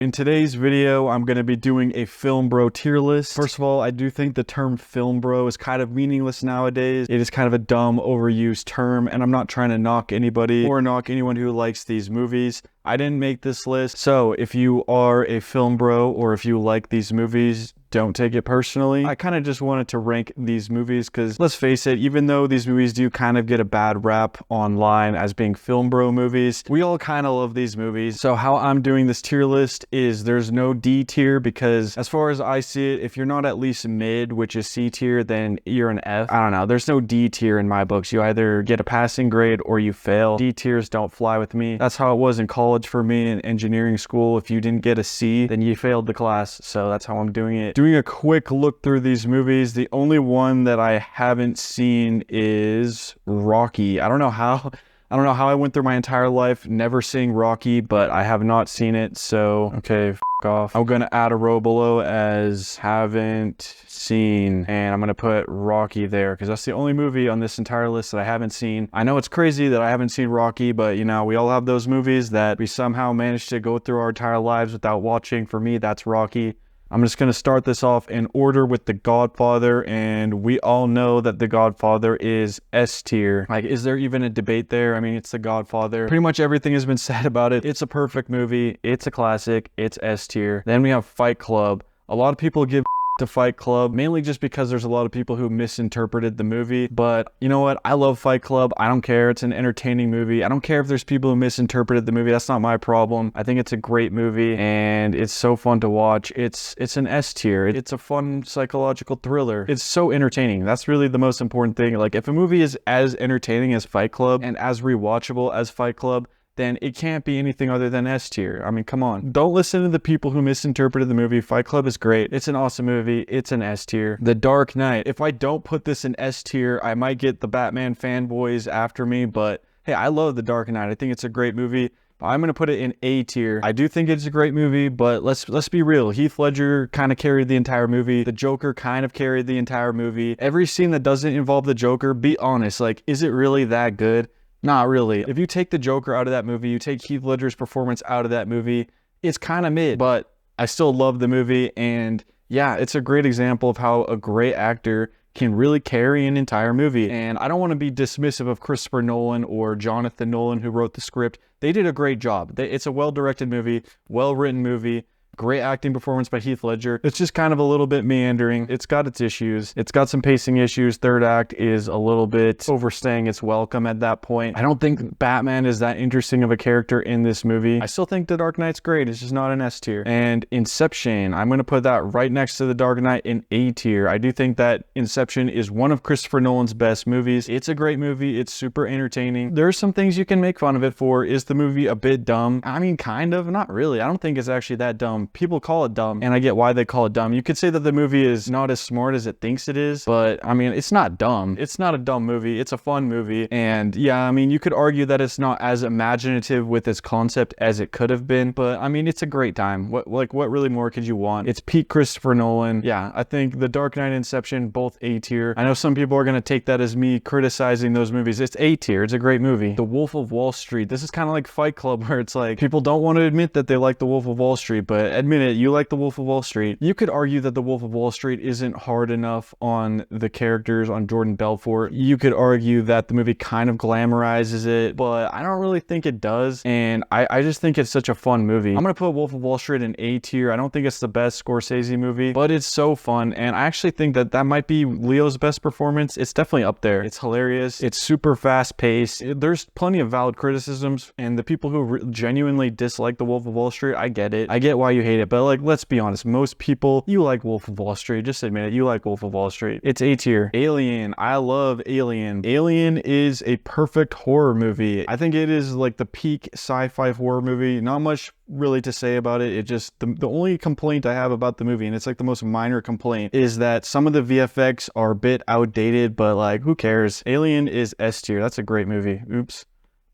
In today's video, I'm going to be doing a film bro tier list. First of all, I do think the term film bro is kind of meaningless nowadays. It is kind of a dumb, overused term, and I'm not trying to knock anybody or knock anyone who likes these movies. I didn't make this list, so if you are a film bro or if you like these movies, don't take it personally. I kind of just wanted to rank these movies because, let's face it, even though these movies do kind of get a bad rap online as being film bro movies, we all kind of love these movies. So how I'm doing this tier list is there's no D tier because, as far as I see it, if you're not at least mid, which is C tier, then you're an F. I don't know. There's no D tier in my books. You either get a passing grade or you fail. D tiers don't fly with me. That's how it was in college for me in engineering school. If you didn't get a C, then you failed the class. So that's how I'm doing it. Doing a quick look through these movies, the only one that I haven't seen is Rocky. I don't know how I went through my entire life never seeing Rocky, but I have not seen it, so okay, f off. I'm gonna add a row below as haven't seen, and I'm gonna put Rocky there because that's the only movie on this entire list that I haven't seen. I know it's crazy that I haven't seen Rocky, but you know, we all have those movies that we somehow managed to go through our entire lives without watching. For me, that's Rocky. I'm just going to start this off in order with The Godfather, and we all know that The Godfather is S tier. Like, is there even a debate there? I mean, it's The Godfather. Pretty much everything has been said about it. It's a perfect movie. It's a classic. It's S tier. Then we have Fight Club. A lot of people give to Fight Club, mainly just because there's a lot of people who misinterpreted the movie, but you know what? I love Fight Club. I don't care. It's an entertaining movie. I don't care if there's people who misinterpreted the movie. That's not my problem. I think it's a great movie and it's so fun to watch. It's an S tier. It's a fun psychological thriller. It's so entertaining. That's really the most important thing. Like, if a movie is as entertaining as Fight Club and as rewatchable as Fight Club, then it can't be anything other than S tier. I mean, come on. Don't listen to the people who misinterpreted the movie. Fight Club is great. It's an awesome movie. It's an S tier. The Dark Knight. If I don't put this in S tier, I might get the Batman fanboys after me, but hey, I love The Dark Knight. I think it's a great movie. I'm going to put it in A tier. I do think it's a great movie, but let's be real. Heath Ledger kind of carried the entire movie. The Joker kind of carried the entire movie. Every scene that doesn't involve the Joker, be honest, like, is it really that good? Not really. If you take the Joker out of that movie, you take Heath Ledger's performance out of that movie, it's kind of mid, but I still love the movie. And yeah, it's a great example of how a great actor can really carry an entire movie. And I don't want to be dismissive of Christopher Nolan or Jonathan Nolan, who wrote the script. They did a great job. It's a well-directed movie, well-written movie. Great acting performance by Heath Ledger. It's just kind of a little bit meandering. It's got its issues. It's got some pacing issues. Third act is a little bit overstaying its welcome at that point. I don't think Batman is that interesting of a character in this movie. I still think The Dark Knight's great. It's just not an S tier. And Inception, I'm going to put that right next to The Dark Knight in A tier. I do think that Inception is one of Christopher Nolan's best movies. It's a great movie. It's super entertaining. There are some things you can make fun of it for. Is the movie a bit dumb? I mean, kind of. Not really. I don't think it's actually that dumb. People call it dumb, and I get why they call it dumb. You could say that the movie is not as smart as it thinks it is, but I mean, it's not dumb. It's not a dumb movie. It's a fun movie. And yeah, I mean, you could argue that it's not as imaginative with its concept as it could have been, but I mean, it's a great time. What really more could you want? It's peak Christopher Nolan. Yeah, I think The Dark Knight and Inception, both A tier. I know some people are going to take that as me criticizing those movies. It's A tier. It's a great movie. The Wolf of Wall Street. This is kind of like Fight Club, where it's like people don't want to admit that they like The Wolf of Wall Street, but admit it, you like The Wolf of Wall Street. You could argue that The Wolf of Wall Street isn't hard enough on the characters, on Jordan Belfort. You could argue that the movie kind of glamorizes it, but I don't really think it does, and I just think it's such a fun movie. I'm gonna put Wolf of Wall Street in A tier. I don't think it's the best Scorsese movie, but it's so fun, and I actually think that that might be Leo's best performance. It's definitely up there. It's hilarious. It's super fast-paced. There's plenty of valid criticisms, and the people who genuinely dislike The Wolf of Wall Street, I get it. I get why you hate it, but like, let's be honest, most people, you like Wolf of Wall Street. Just admit it, you like Wolf of Wall Street. It's A tier. Alien. I love Alien. Alien is a perfect horror movie. I think it is like the peak sci-fi horror movie. Not much really to say about it. It just, the only complaint I have about the movie, and it's like the most minor complaint, is that some of the VFX are a bit outdated, but like, who cares? Alien is S tier. That's a great movie. Oops.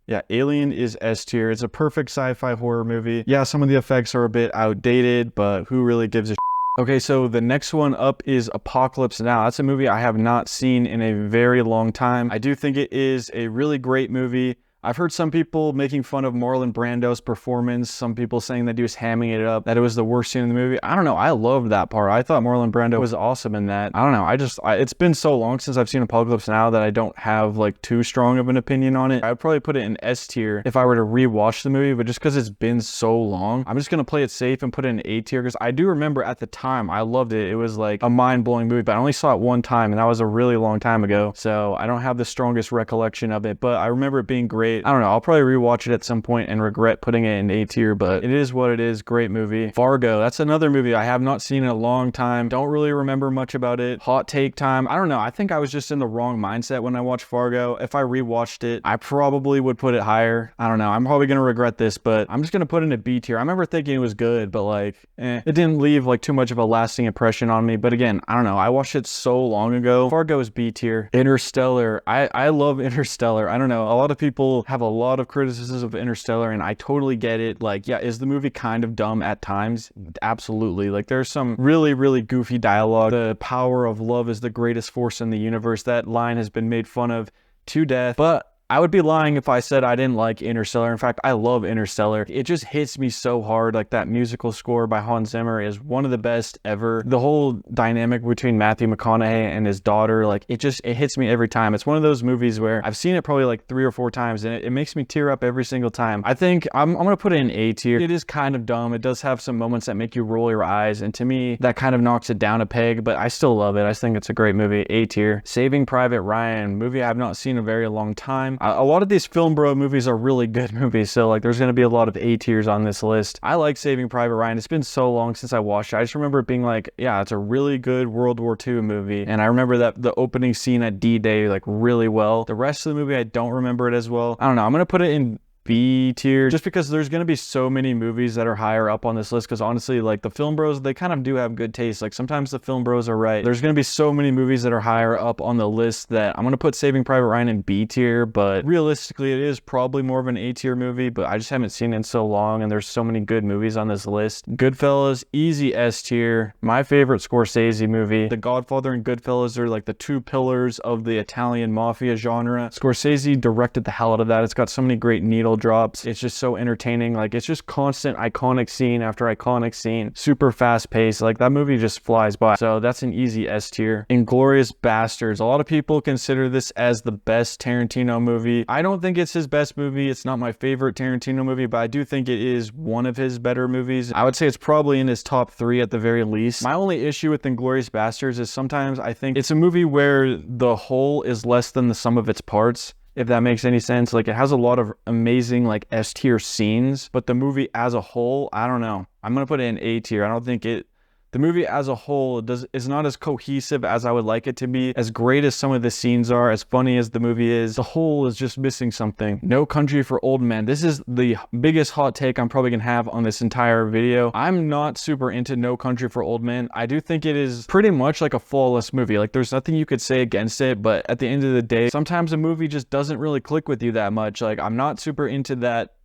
Yeah, Alien is S tier. It's a perfect sci-fi horror movie. Yeah, some of the effects are a bit outdated, but who really gives a shit? Okay, so the next one up is Apocalypse Now. That's a movie I have not seen in a very long time. I do think it is a really great movie. I've heard some people making fun of Marlon Brando's performance, some people saying that he was hamming it up, that it was the worst scene in the movie. I don't know, I loved that part. I thought Marlon Brando was awesome in that. I don't know, it's been so long since I've seen Apocalypse Now that I don't have like too strong of an opinion on it. I'd probably put it in S tier if I were to rewatch the movie, but just because it's been so long, I'm just gonna play it safe and put it in A tier, because I do remember at the time, I loved it. It was like a mind-blowing movie, but I only saw it one time, and that was a really long time ago, so I don't have the strongest recollection of it, but I remember it being great. I don't know, I'll probably rewatch it at some point and regret putting it in A tier, but it is what it is. Great movie. Fargo, that's another movie I have not seen in a long time. Don't really remember much about it. Hot take time. I don't know, I think I was just in the wrong mindset when I watched Fargo. If I rewatched it, I probably would put it higher. I don't know, I'm probably gonna regret this, but I'm just gonna put it in a B tier. I remember thinking it was good, but like, it didn't leave like too much of a lasting impression on me. But again, I don't know, I watched it so long ago. Fargo is B tier. Interstellar, I love Interstellar. I don't know, a lot of people have a lot of criticisms of Interstellar, and I totally get it. Like, yeah, is the movie kind of dumb at times? Absolutely. Like, there's some really, really goofy dialogue. The power of love is the greatest force in the universe. That line has been made fun of to death, but I would be lying if I said I didn't like Interstellar. In fact, I love Interstellar. It just hits me so hard. Like, that musical score by Hans Zimmer is one of the best ever. The whole dynamic between Matthew McConaughey and his daughter, like, it hits me every time. It's one of those movies where I've seen it probably like 3 or 4 times, and it makes me tear up every single time. I think I'm gonna put it in A tier. It is kind of dumb. It does have some moments that make you roll your eyes, and to me, that kind of knocks it down a peg, but I still love it. I think it's a great movie. A tier. Saving Private Ryan, movie I have not seen in a very long time. A lot of these Film Bro movies are really good movies, so like there's gonna be a lot of A tiers on this list. I like Saving Private Ryan. It's been so long since I watched it. I just remember it being like, yeah, it's a really good World War II movie, and I remember that the opening scene at D-Day like really well. The rest of the movie, I don't remember it as well. I don't know, I'm gonna put it in B tier, just because there's gonna be so many movies that are higher up on this list, because honestly, like, the Film Bros, they kind of do have good taste. Like, sometimes the Film Bros are right. There's gonna be so many movies that are higher up on the list that I'm gonna put Saving Private Ryan in B tier, but realistically it is probably more of an A tier movie, but I just haven't seen it in so long, and there's so many good movies on this list. Goodfellas, easy S tier. My favorite Scorsese movie. The Godfather and Goodfellas are like the 2 pillars of the Italian mafia genre. Scorsese directed the hell out of that. It's got so many great needle drops. It's just so entertaining. Like, it's just constant iconic scene after iconic scene. Super fast paced. Like, that movie just flies by. So that's an easy S tier. Inglourious Basterds. A lot of people consider this as the best Tarantino movie. I don't think it's his best movie. It's not my favorite Tarantino movie, but I do think it is one of his better movies. I would say it's probably in his top 3 at the very least. My only issue with Inglourious Basterds is sometimes I think it's a movie where the whole is less than the sum of its parts, if that makes any sense. Like, it has a lot of amazing like S tier scenes, but the movie as a whole, I don't know. I'm gonna put it in A tier. I don't think the movie as a whole is not as cohesive as I would like it to be. As great as some of the scenes are, as funny as the movie is, the whole is just missing something. No Country for Old Men. This is the biggest hot take I'm probably gonna have on this entire video. I'm not super into No Country for Old Men. I do think it is pretty much like a flawless movie. Like, there's nothing you could say against it, but at the end of the day, sometimes a movie just doesn't really click with you that much. Like, I'm not super into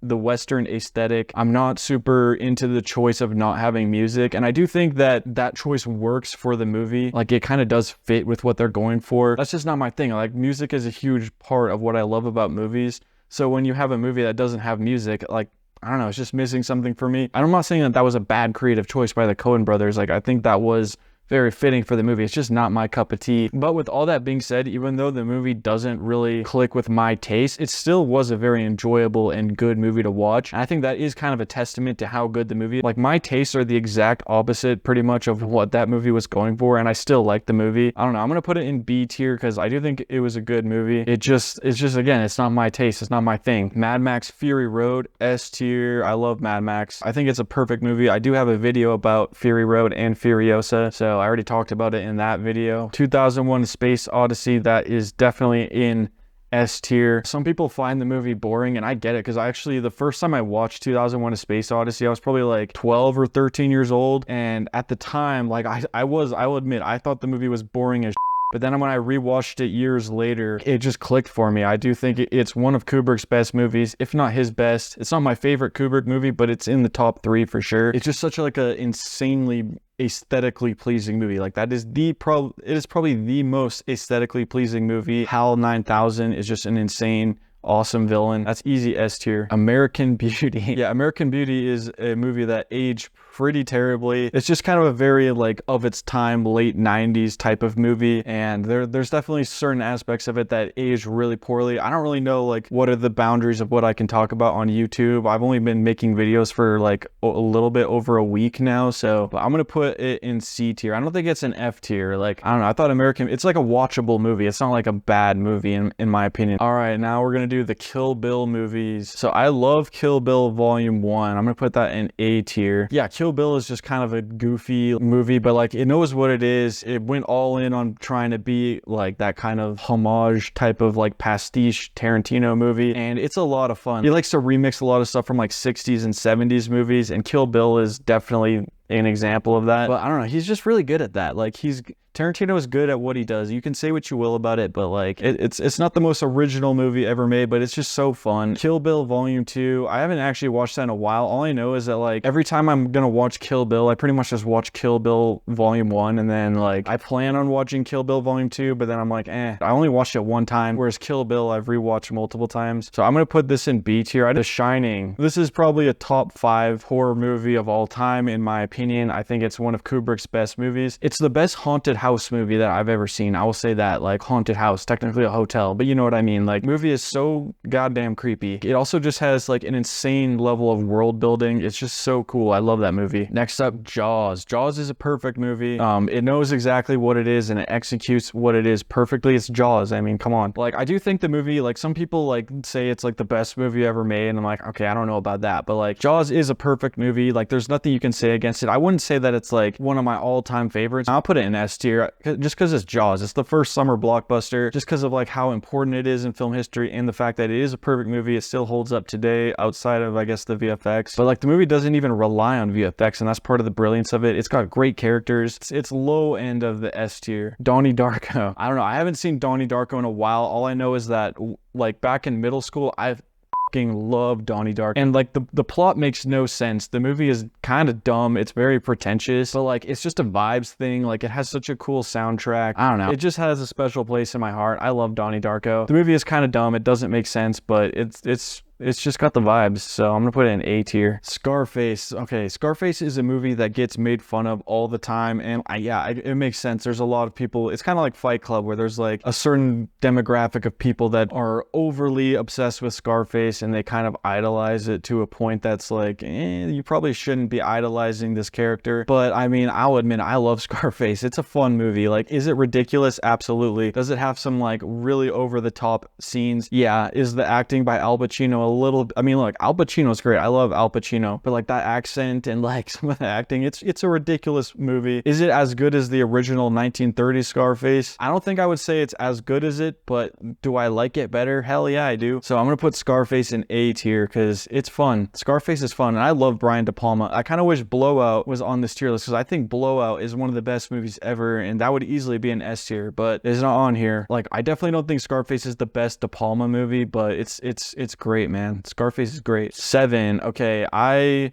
the Western aesthetic. I'm not super into the choice of not having music, and I do think that choice works for the movie. Like, it kind of does fit with what they're going for. That's just not my thing. Like, music is a huge part of what I love about movies, so when you have a movie that doesn't have music, like, I don't know, it's just missing something for me. I'm not saying that was a bad creative choice by the Coen brothers. Like, I think that was very fitting for the movie. It's just not my cup of tea. But with all that being said, even though the movie doesn't really click with my taste, it still was a very enjoyable and good movie to watch. And I think that is kind of a testament to how good the movie is. Like, my tastes are the exact opposite pretty much of what that movie was going for, and I still like the movie. I don't know, I'm gonna put it in B tier because I do think it was a good movie. It's just again, it's not my taste, it's not my thing. Mad Max Fury Road, S tier. I love Mad Max. I think it's a perfect movie. I do have a video about Fury Road and Furiosa, so I already talked about it in that video. 2001: Space Odyssey, that is definitely in S tier. Some people find the movie boring, and I get it, because actually the first time I watched 2001: A Space Odyssey, I was probably like 12 or 13 years old, and at the time, like, I will admit, I thought the movie was boring as but then when I rewatched it years later, it just clicked for me. I do think it's one of Kubrick's best movies, if not his best. It's not my favorite Kubrick movie, but it's in the top 3 for sure. It's just such like a insanely aesthetically pleasing movie. Like, that is it is probably the most aesthetically pleasing movie. HAL 9000 is just an insane awesome villain. That's easy S tier. American Beauty. Yeah, American Beauty is a movie that aged pretty terribly. It's just kind of a very like of its time late 90s type of movie, and there's definitely certain aspects of it that aged really poorly. I don't really know like what are the boundaries of what I can talk about on YouTube. I've only been making videos for like a little bit over a week now, so but I'm gonna put it in C tier. I don't think it's an F tier. Like I don't know, I thought it's like a watchable movie. It's not like a bad movie in my opinion. All right, now we're gonna do the Kill Bill movies. So I love Kill Bill Volume 1. I'm gonna put that in A tier. Yeah, Kill Bill is just kind of a goofy movie, but like it knows what it is. It went all in on trying to be like that kind of homage type of like pastiche Tarantino movie, and it's a lot of fun. He likes to remix a lot of stuff from like 60s and 70s movies, and Kill Bill is definitely an example of that. But I don't know, he's just really good at that. Like Tarantino is good at what he does. You can say what you will about it, but like it's not the most original movie ever made, but it's just so fun. Kill Bill Volume 2, I haven't actually watched that in a while. All I know is that like every time I'm gonna watch Kill Bill, I pretty much just watch Kill Bill Volume 1, and then like I plan on watching Kill Bill Volume 2, but then I'm like, I only watched it one time, whereas Kill Bill I've rewatched multiple times. So I'm gonna put this in B tier. The Shining. This is probably a top 5 horror movie of all time in my opinion. I think it's one of Kubrick's best movies. It's the best haunted house movie that I've ever seen. I will say that. Like haunted house, technically a hotel, but you know what I mean. Like movie is so goddamn creepy. It also just has like an insane level of world building. It's just so cool. I love that movie. Next up, Jaws. Jaws is a perfect movie. It knows exactly what it is and it executes what it is perfectly. It's Jaws. I mean, come on. Like I do think the movie, like some people like say it's like the best movie ever made, and I'm like, okay, I don't know about that, but like Jaws is a perfect movie. Like there's nothing you can say against it. I wouldn't say that it's like one of my all-time favorites. I'll put it in S tier just because it's Jaws. It's the first summer blockbuster, just because of like how important it is in film history and the fact that it is a perfect movie. It still holds up today outside of I guess the VFX, but like the movie doesn't even rely on VFX, and that's part of the brilliance of it. It's got great characters. It's low end of the S tier. Donnie Darko. I don't know, I haven't seen Donnie Darko in a while. All I know is that like back in middle school I love Donnie Darko, and like the plot makes no sense. The movie is kind of dumb. It's very pretentious, but like it's just a vibes thing. Like it has such a cool soundtrack. I don't know, it just has a special place in my heart. I love Donnie Darko. The movie is kind of dumb. It doesn't make sense, but it's just got the vibes, so I'm gonna put it in A tier. Scarface. Okay, Scarface is a movie that gets made fun of all the time, and it makes sense. There's a lot of people, it's kind of like Fight Club, where there's like a certain demographic of people that are overly obsessed with Scarface, and they kind of idolize it to a point that's like, you probably shouldn't be idolizing this character. But I mean, I'll admit, I love Scarface. It's a fun movie. Like, is it ridiculous? Absolutely. Does it have some like really over the top scenes? Yeah. Is the acting by Al Pacino I mean, look, Al Pacino's great. I love Al Pacino, but like that accent and like some of the acting, it's a ridiculous movie. Is it as good as the original 1930s Scarface? I don't think I would say it's as good as it, but do I like it better? Hell yeah, I do. So I'm gonna put Scarface in A tier because it's fun. Scarface is fun, and I love Brian De Palma. I kind of wish Blowout was on this tier list because I think Blowout is one of the best movies ever, and that would easily be an S tier, but it's not on here. Like, I definitely don't think Scarface is the best De Palma movie, but it's great, man. Scarface is great. 7. Okay, I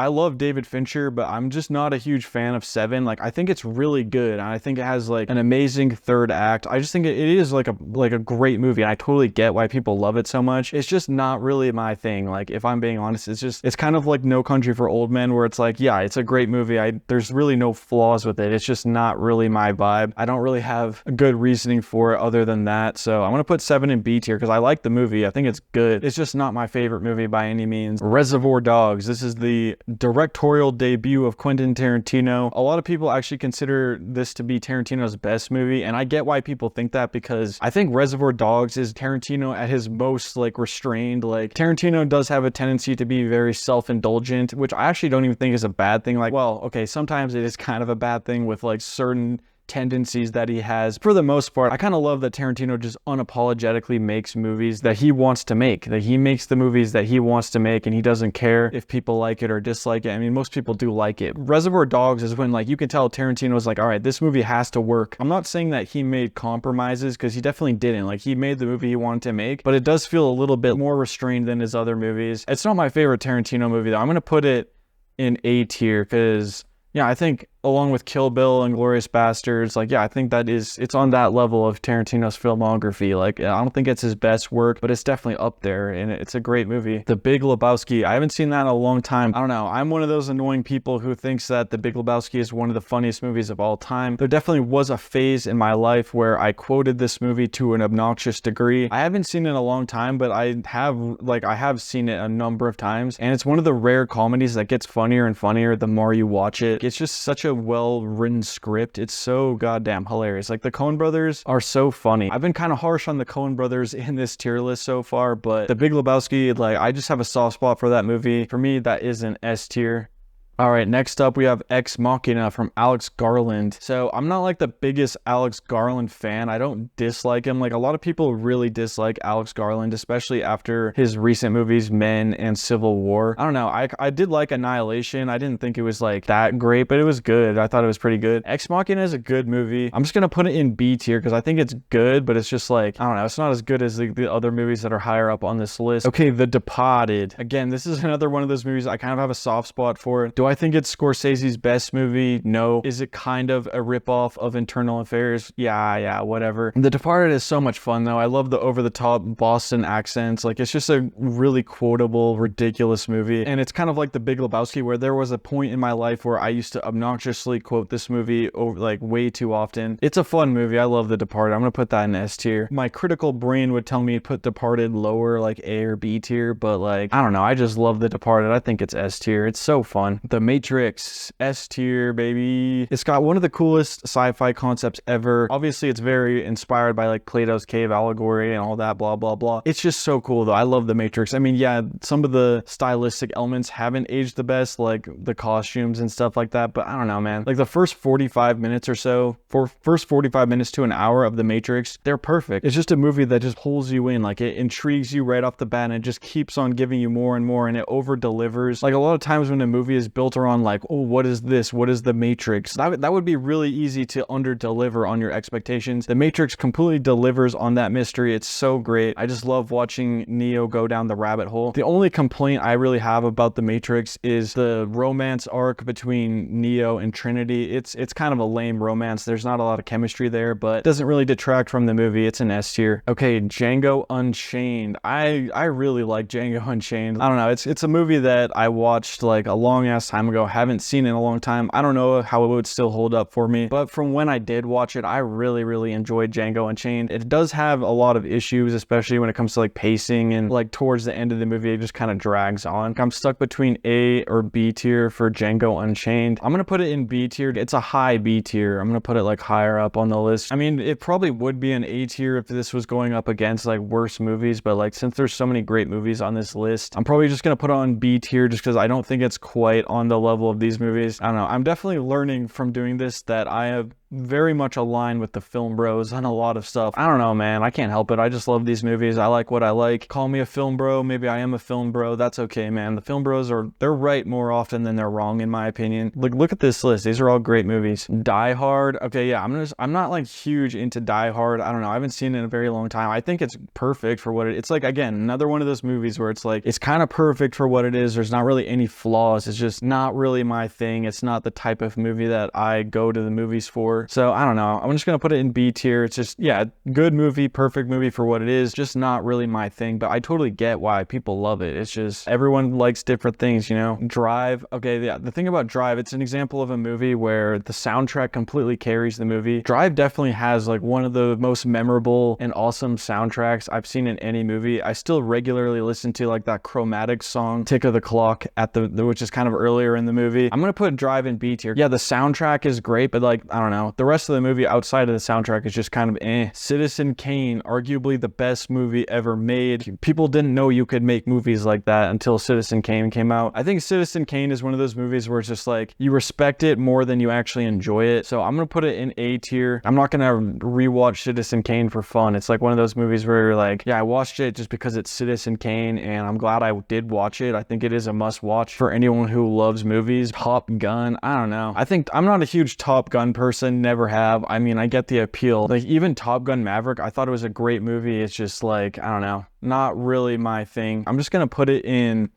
love David Fincher, but I'm just not a huge fan of 7. Like, I think it's really good, and I think it has like an amazing third act. I just think it is like a great movie, and I totally get why people love it so much. It's just not really my thing. Like, if I'm being honest, it's kind of like No Country for Old Men, where it's like, yeah, it's a great movie. There's really no flaws with it. It's just not really my vibe. I don't really have a good reasoning for it other than that. So I'm gonna put 7 in B tier because I like the movie. I think it's good. It's just not my favorite movie by any means. Reservoir Dogs. This is the directorial debut of Quentin Tarantino. A lot of people actually consider this to be Tarantino's best movie, and I get why people think that, because I think Reservoir Dogs is Tarantino at his most like restrained. Like, Tarantino does have a tendency to be very self-indulgent, which I actually don't even think is a bad thing. Like, well, okay, sometimes it is kind of a bad thing with like certain tendencies that he has. For the most part, I kind of love that Tarantino just unapologetically makes movies that he wants to make, that he makes the movies that he wants to make, and he doesn't care if people like it or dislike it. I mean, most people do like it. Reservoir Dogs is when like you can tell Tarantino's like, all right, this movie has to work. I'm not saying that he made compromises, because he definitely didn't. Like, he made the movie he wanted to make, but it does feel a little bit more restrained than his other movies. It's not my favorite Tarantino movie though. I'm gonna put it in A tier because, yeah, I think along with Kill Bill and Glorious Bastards, like, yeah, I think it's on that level of Tarantino's filmography. Like, I don't think it's his best work, but it's definitely up there, and it's a great movie. The Big Lebowski, I haven't seen that in a long time. I don't know, I'm one of those annoying people who thinks that The Big Lebowski is one of the funniest movies of all time. There definitely was a phase in my life where I quoted this movie to an obnoxious degree. I haven't seen it in a long time, but I have seen it a number of times, and it's one of the rare comedies that gets funnier and funnier the more you watch it. It's just such a well-written script. It's so goddamn hilarious. Like, the Coen brothers are so funny. I've been kind of harsh on the Coen brothers in this tier list so far, but The Big Lebowski, like, I just have a soft spot for that movie. For me, that is an S tier. All right, next up we have Ex Machina from Alex Garland. So I'm not like the biggest Alex Garland fan. I don't dislike him. Like, a lot of people really dislike Alex Garland, especially after his recent movies, Men and Civil War. I don't know. I did like Annihilation. I didn't think it was like that great, but it was good. I thought it was pretty good. Ex Machina is a good movie. I'm just gonna put it in B tier because I think it's good, but it's just like, I don't know. It's not as good as the other movies that are higher up on this list. Okay, The Departed. Again, this is another one of those movies I kind of have a soft spot for. Do I think it's Scorsese's best movie? No. Is it kind of a ripoff of Internal Affairs? Yeah, whatever. The Departed is so much fun though. I love the over-the-top Boston accents. Like, it's just a really quotable, ridiculous movie. And it's kind of like The Big Lebowski, where there was a point in my life where I used to obnoxiously quote this movie over, like, way too often. It's a fun movie. I love The Departed. I'm gonna put that in S tier. My critical brain would tell me to put Departed lower, like A or B tier, but like, I don't know. I just love The Departed. I think it's S tier. It's so fun. The Matrix, S tier, baby. It's got one of the coolest sci-fi concepts ever. Obviously, it's very inspired by like Plato's cave allegory and all that, blah, blah, blah. It's just so cool though. I love The Matrix. I mean, yeah, some of the stylistic elements haven't aged the best, like the costumes and stuff like that, but I don't know, man. Like, the first 45 minutes or so, first 45 minutes to an hour of The Matrix, they're perfect. It's just a movie that just pulls you in. Like, it intrigues you right off the bat, and it just keeps on giving you more and more, and it over delivers. Like, a lot of times when a movie is built around like, oh, what is this? What is The Matrix? That would be really easy to under deliver on your expectations. The Matrix completely delivers on that mystery. It's so great. I just love watching Neo go down the rabbit hole. The only complaint I really have about The Matrix is the romance arc between Neo and Trinity. It's kind of a lame romance. There's not a lot of chemistry there, but it doesn't really detract from the movie. It's an S tier. Okay, Django Unchained. I really like Django Unchained. I don't know. It's a movie that I watched like a long ass time ago. Haven't seen it in a long time. I don't know how it would still hold up for me, but from when I did watch it, I really enjoyed Django Unchained. It does have a lot of issues, especially when it comes to like pacing, and like towards the end of the movie, it just kind of drags on. I'm stuck between A or B tier for Django Unchained. I'm gonna put it in B tier. It's a high B tier. I'm gonna put it like higher up on the list. I mean, it probably would be an A tier if this was going up against like worse movies, but like, since there's so many great movies on this list, I'm probably just gonna put it on B tier just because I don't think it's quite on the level of these movies. I don't know. I'm definitely learning from doing this that I have very much aligned with the film bros on a lot of stuff. I don't know, man. I can't help it. I just love these movies. I like what I like. Call me a film bro. Maybe I am a film bro. That's okay, man. The film bros they're right more often than they're wrong, in my opinion. Look at this list. These are all great movies. Die Hard. Okay, yeah, I'm not like huge into Die Hard. I don't know. I haven't seen it in a very long time. I think it's perfect for what it's like. Again, another one of those movies where it's like, it's kind of perfect for what it is. There's not really any flaws. It's just not really my thing. It's not the type of movie that I go to the movies for. So I don't know. I'm just gonna put it in B tier. It's just, yeah, good movie, perfect movie for what it is. Just not really my thing, but I totally get why people love it. It's just, everyone likes different things, you know? Drive. Okay, yeah, the thing about Drive, it's an example of a movie where the soundtrack completely carries the movie. Drive definitely has like one of the most memorable and awesome soundtracks I've seen in any movie. I still regularly listen to like that Chromatic song, Tick of the Clock, at the which is kind of earlier in the movie. I'm gonna put Drive in B tier. Yeah, the soundtrack is great, but like, I don't know, the rest of the movie outside of the soundtrack is just kind of eh. Citizen Kane, arguably the best movie ever made. People didn't know you could make movies like that until Citizen Kane came out. I think Citizen Kane is one of those movies where it's just like, you respect it more than you actually enjoy it. So I'm gonna put it in A tier. I'm not gonna rewatch Citizen Kane for fun. It's like one of those movies where you're like, yeah, I watched it just because it's Citizen Kane, and I'm glad I did watch it. I think it is a must watch for anyone who loves movies. Top Gun, I don't know. I think I'm not a huge Top Gun person, never have. I mean, I get the appeal. Like, even Top Gun Maverick, I thought it was a great movie. It's just like, I don't know, not really my thing. I'm just gonna put it in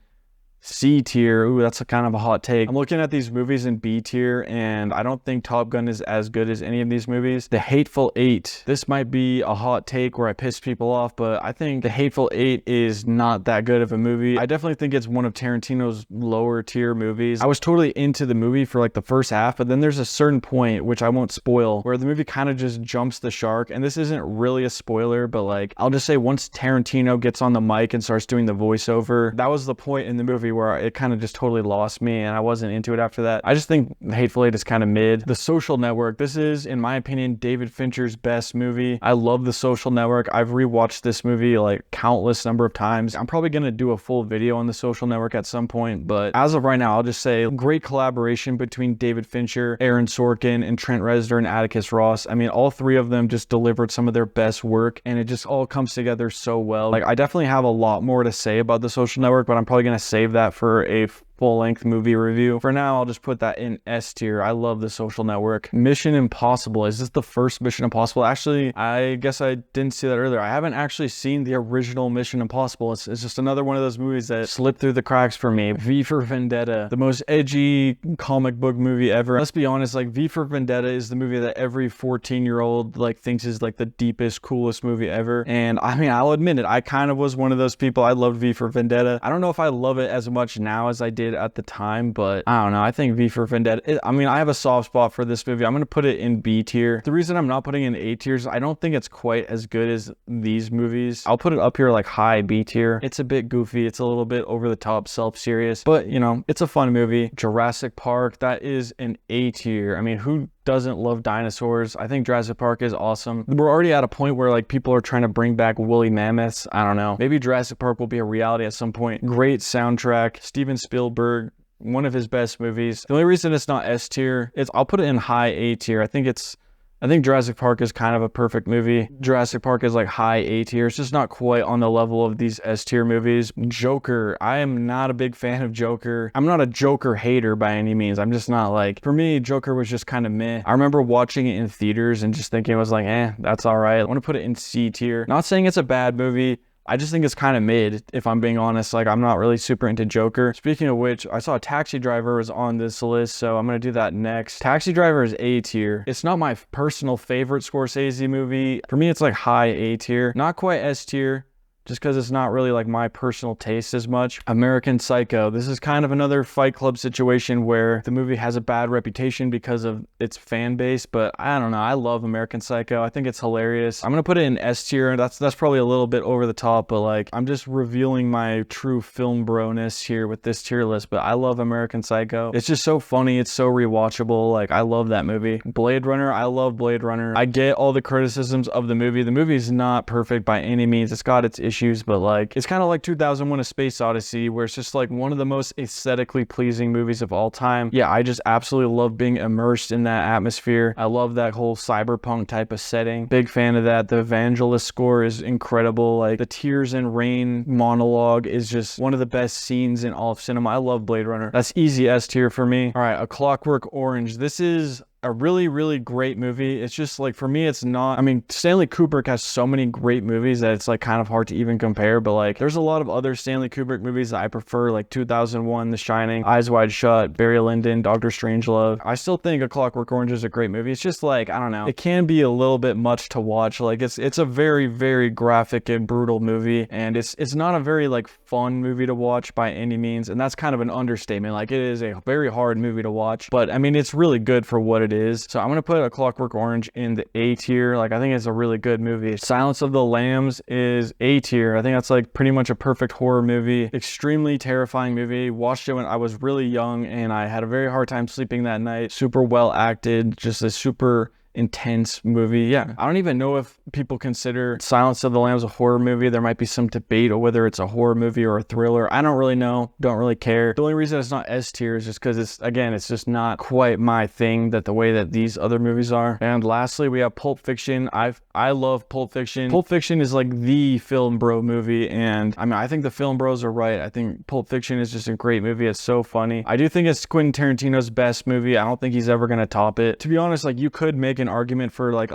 C tier. Ooh, that's a kind of a hot take. I'm looking at these movies in B tier, and I don't think Top Gun is as good as any of these movies. The Hateful Eight. This might be a hot take where I piss people off, but I think The Hateful Eight is not that good of a movie. I definitely think it's one of Tarantino's lower tier movies. I was totally into the movie for like the first half, but then there's a certain point, which I won't spoil, where the movie kind of just jumps the shark. And this isn't really a spoiler, but like, I'll just say once Tarantino gets on the mic and starts doing the voiceover, that was the point in the movie where it kind of just totally lost me and I wasn't into it after that. I just think The Hateful Eight is kind of mid. The Social Network. This is, in my opinion, David Fincher's best movie. I love The Social Network. I've rewatched this movie like countless number of times. I'm probably going to do a full video on The Social Network at some point, but as of right now, I'll just say great collaboration between David Fincher, Aaron Sorkin, and Trent Reznor and Atticus Ross. I mean, all three of them just delivered some of their best work, and it just all comes together so well. Like, I definitely have a lot more to say about The Social Network, but I'm probably going to save that for a full-length movie review. For now, I'll just put that in S tier. I love The Social Network. Mission Impossible. Is this the first Mission Impossible? Actually, I guess I didn't see that earlier. I haven't actually seen the original Mission Impossible. It's just another one of those movies that slipped through the cracks for me. V for Vendetta. The most edgy comic book movie ever. Let's be honest, like, V for Vendetta is the movie that every 14-year-old like thinks is like the deepest, coolest movie ever. And I mean, I'll admit it, I kind of was one of those people. I loved V for Vendetta. I don't know if I love it as much now as I did at the time, but I don't know. I think V for Vendetta, I mean, I have a soft spot for this movie. I'm going to put it in B tier. The reason I'm not putting it in A tier is I don't think it's quite as good as these movies. I'll put it up here like high B tier. It's a bit goofy. It's a little bit over the top, self-serious, but you know, it's a fun movie. Jurassic Park, that is an A tier. I mean, who doesn't love dinosaurs? I think Jurassic Park is awesome. We're already at a point where like people are trying to bring back woolly mammoths. I don't know. Maybe Jurassic Park will be a reality at some point. Great soundtrack. Steven Spielberg, one of his best movies. The only reason it's not S tier is I'll put it in high A tier. I think Jurassic Park is kind of a perfect movie. Jurassic Park is like high A tier. It's just not quite on the level of these S tier movies. Joker. I am not a big fan of Joker. I'm not a Joker hater by any means. I'm just not like, for me, Joker was just kind of meh. I remember watching it in theaters and just thinking it was like, that's all right. I want to put it in C tier. Not saying it's a bad movie. I just think it's kind of mid, if I'm being honest. Like, I'm not really super into Joker. Speaking of which, I saw Taxi Driver was on this list, so I'm going to do that next. Taxi Driver is A tier. It's not my personal favorite Scorsese movie. For me, it's like high A tier. Not quite S tier, just because it's not really like my personal taste as much. American Psycho. This is kind of another Fight Club situation where the movie has a bad reputation because of its fan base, but I don't know. I love American Psycho. I think it's hilarious. I'm gonna put it in S tier. That's probably a little bit over the top, but like, I'm just revealing my true film bro-ness here with this tier list, but I love American Psycho. It's just so funny. It's so rewatchable. Like, I love that movie. Blade Runner. I love Blade Runner. I get all the criticisms of the movie. The movie is not perfect by any means. It's got its issues, but like, it's kind of like 2001: A Space Odyssey, where it's just like one of the most aesthetically pleasing movies of all time. Yeah, I just absolutely love being immersed in that atmosphere. I love that whole cyberpunk type of setting. Big fan of that. The Evangelist score is incredible. Like, the Tears and Rain monologue is just one of the best scenes in all of cinema. I love Blade Runner. That's easy S tier for me. All right, A Clockwork Orange. This is a really, really great movie. It's just like, for me, it's not, I mean, Stanley Kubrick has so many great movies that it's like kind of hard to even compare, but like, there's a lot of other Stanley Kubrick movies that I prefer, like 2001, The Shining, Eyes Wide Shut, Barry Lyndon, Dr. Strangelove. I still think A Clockwork Orange is a great movie. It's just like, I don't know, it can be a little bit much to watch. Like, it's a very, very graphic and brutal movie, and it's not a very like fun movie to watch by any means, and that's kind of an understatement. Like, it is a very hard movie to watch, but I mean, it's really good for what it is. So I'm gonna put A Clockwork Orange in the A tier. Like, I think it's a really good movie. Silence of the Lambs is A tier. I think that's like pretty much a perfect horror movie. Extremely terrifying movie. Watched it when I was really young and I had a very hard time sleeping that night. Super well acted, just a super intense movie. Yeah, I don't even know if people consider Silence of the Lambs a horror movie. There might be some debate on whether it's a horror movie or a thriller. I don't really know, don't really care. The only reason it's not S tier is just because it's just not quite my thing, that the way that these other movies are. And lastly, we have Pulp Fiction. I love Pulp Fiction. Pulp Fiction is like the film bro movie, and I mean, I think the film bros are right. I think Pulp Fiction is just a great movie. It's so funny. I do think it's Quentin Tarantino's best movie. I don't think he's ever gonna top it. To be honest, like, you could make an an argument for like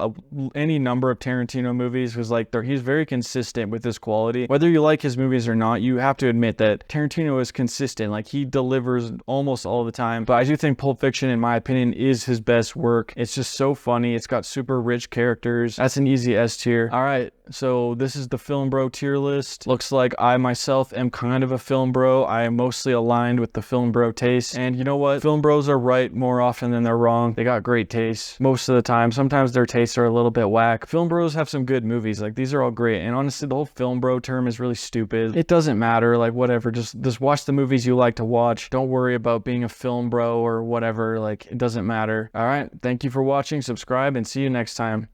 any number of Tarantino movies, because like he's very consistent with his quality. Whether you like his movies or not, you have to admit that Tarantino is consistent. Like he delivers almost all the time. But I do think Pulp Fiction, in my opinion, is his best work. It's just so funny. It's got super rich characters. That's an easy S tier. All right, so this is the Film Bro tier list. Looks like I myself am kind of a film bro. I am mostly aligned with the Film Bro taste. And you know what? Film bros are right more often than they're wrong. They got great taste most of the time. Sometimes their tastes are a little bit whack. Film bros have some good movies. Like these are all great. And honestly, the whole film bro term is really stupid. It doesn't matter. Like whatever. Just watch the movies you like to watch. Don't worry about being a film bro or whatever. Like it doesn't matter. All right. Thank you for watching. Subscribe and see you next time.